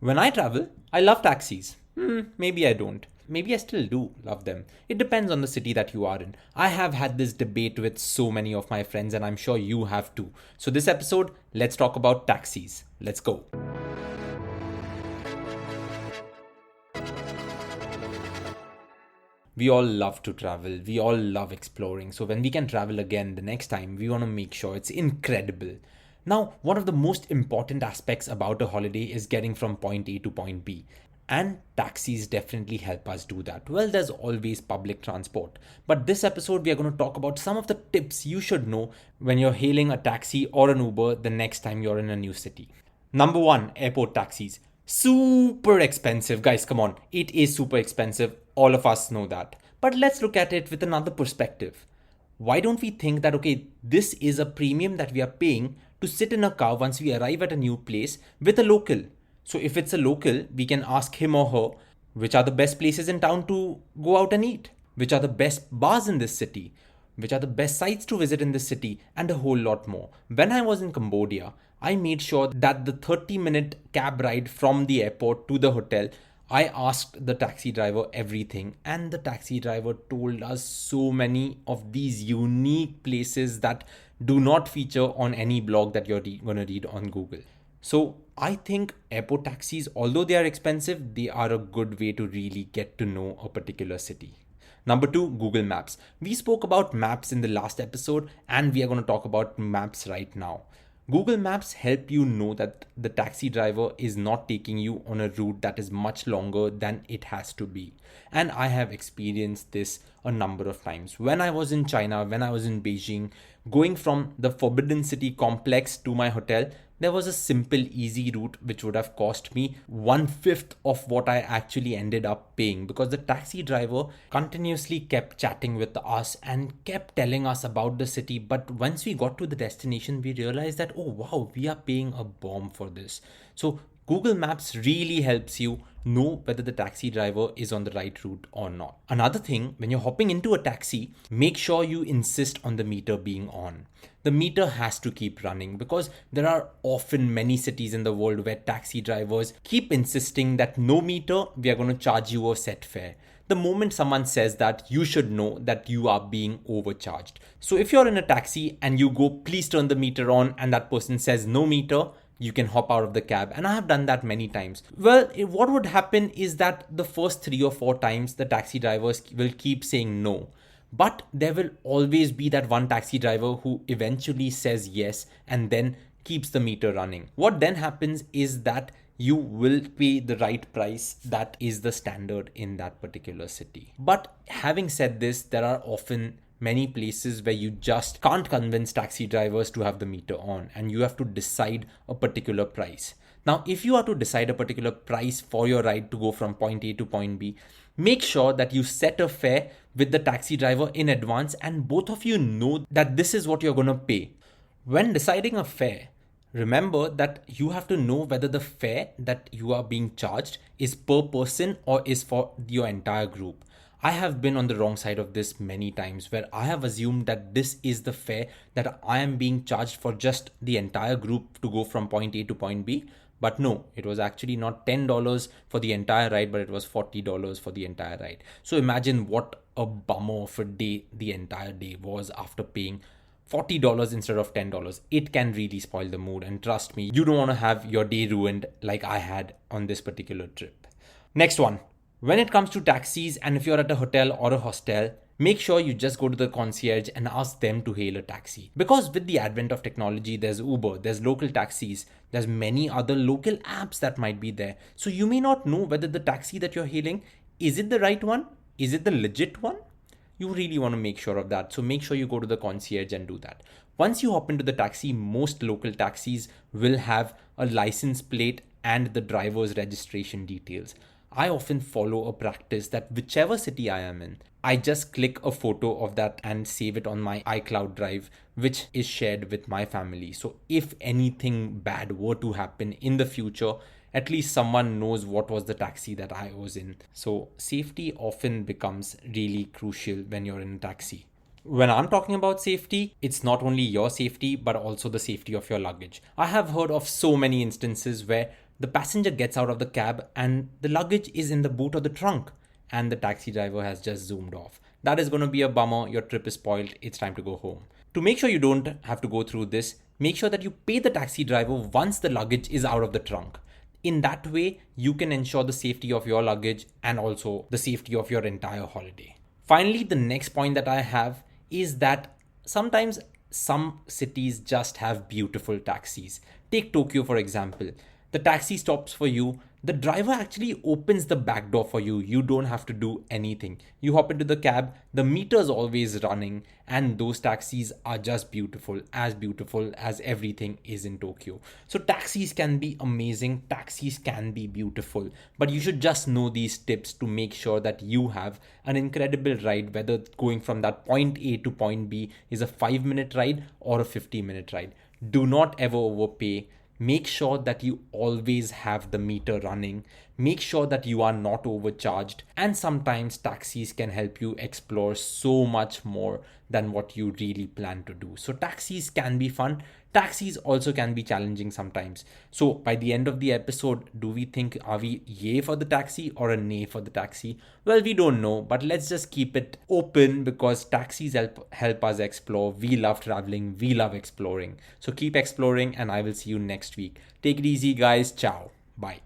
When I travel, I love taxis. Maybe I don't. Maybe I still do love them. It depends on the city that you are in. I have had this debate with so many of my friends, and I'm sure you have too. So, this episode, let's talk about taxis. Let's go. We all love to travel. We all love exploring. So, when we can travel again the next time, we want to make sure it's incredible. Now, one of the most important aspects about a holiday is getting from point A to point B. And taxis definitely help us do that. Well, there's always public transport. But this episode, we are going to talk about some of the tips you should know when you're hailing a taxi or an Uber the next time you're in a new city. Number one, airport taxis. Super expensive. Guys, come on. It is super expensive. All of us know that. But let's look at it with another perspective. Why don't we think that, okay, this is a premium that we are paying to sit in a car once we arrive at a new place with a local? So if it's a local, we can ask him or her which are the best places in town to go out and eat, which are the best bars in this city, which are the best sites to visit in this city, and a whole lot more. When I was in Cambodia, I made sure that the 30-minute cab ride from the airport to the hotel, I asked the taxi driver everything, and the taxi driver told us so many of these unique places that do not feature on any blog that you're going to read on Google. So I think airport taxis, although they are expensive, they are a good way to really get to know a particular city. Number two, Google Maps. We spoke about maps in the last episode, and we are going to talk about maps right now. Google Maps help you know that the taxi driver is not taking you on a route that is much longer than it has to be. And I have experienced this a number of times. When I was in China, when I was in Beijing, going from the Forbidden City complex to my hotel, there was a simple, easy route which would have cost me 1/5 of what I actually ended up paying, because the taxi driver continuously kept chatting with us and kept telling us about the city. But once we got to the destination, we realized that, oh wow, we are paying a bomb for this. So Google Maps really helps you know whether the taxi driver is on the right route or not. Another thing, when you're hopping into a taxi, make sure you insist on the meter being on. The meter has to keep running, because there are often many cities in the world where taxi drivers keep insisting that no meter, we are going to charge you a set fare. The moment someone says that, you should know that you are being overcharged. So if you're in a taxi and you go, please turn the meter on, and that person says no meter, you can hop out of the cab. And I have done that many times. Well, what would happen is that the first 3 or 4 times the taxi drivers will keep saying no. But there will always be that one taxi driver who eventually says yes and then keeps the meter running. What then happens is that you will pay the right price that is the standard in that particular city. But having said this, there are often many places where you just can't convince taxi drivers to have the meter on, and you have to decide a particular price. Now, if you are to decide a particular price for your ride to go from point A to point B, make sure that you set a fare with the taxi driver in advance and both of you know that this is what you're going to pay. When deciding a fare, remember that you have to know whether the fare that you are being charged is per person or is for your entire group. I have been on the wrong side of this many times, where I have assumed that this is the fare that I am being charged for just the entire group to go from point A to point B. But no, it was actually not $10 for the entire ride, but it was $40 for the entire ride. So imagine what a bummer of a day the entire day was after paying $40 instead of $10. It can really spoil the mood, and trust me, you don't want to have your day ruined like I had on this particular trip. Next one. When it comes to taxis, and if you're at a hotel or a hostel, make sure you just go to the concierge and ask them to hail a taxi. Because with the advent of technology, there's Uber, there's local taxis, there's many other local apps that might be there. So you may not know whether the taxi that you're hailing, is it the right one? Is it the legit one? You really want to make sure of that. So make sure you go to the concierge and do that. Once you hop into the taxi, most local taxis will have a license plate and the driver's registration details. I often follow a practice that whichever city I am in, I just click a photo of that and save it on my iCloud drive, which is shared with my family. So if anything bad were to happen in the future, at least someone knows what was the taxi that I was in. So safety often becomes really crucial when you're in a taxi. When I'm talking about safety, it's not only your safety, but also the safety of your luggage. I have heard of so many instances where The passenger gets out of the cab and the luggage is in the boot or the trunk, and the taxi driver has just zoomed off. That is going to be a bummer. Your trip is spoiled. It's time to go home. To make sure you don't have to go through this, make sure that you pay the taxi driver once the luggage is out of the trunk. In that way, you can ensure the safety of your luggage and also the safety of your entire holiday. Finally, the next point that I have is that sometimes some cities just have beautiful taxis. Take Tokyo, for example. The taxi stops for you. The driver actually opens the back door for you. You don't have to do anything. You hop into the cab, the meter's always running, and those taxis are just beautiful as everything is in Tokyo. So, taxis can be amazing, taxis can be beautiful, but you should just know these tips to make sure that you have an incredible ride, whether going from that point A to point B is a 5-minute ride or a 50-minute ride. Do not ever overpay. Make sure that you always have the meter running. Make sure that you are not overcharged. And sometimes taxis can help you explore so much more than what you really plan to do. So taxis can be fun. Taxis also can be challenging sometimes. So by the end of the episode, do we think, are we yay for the taxi or a nay for the taxi? Well, we don't know, but let's just keep it open because taxis help us explore. We love traveling. We love exploring. So keep exploring and I will see you next week. Take it easy, guys. Ciao. Bye.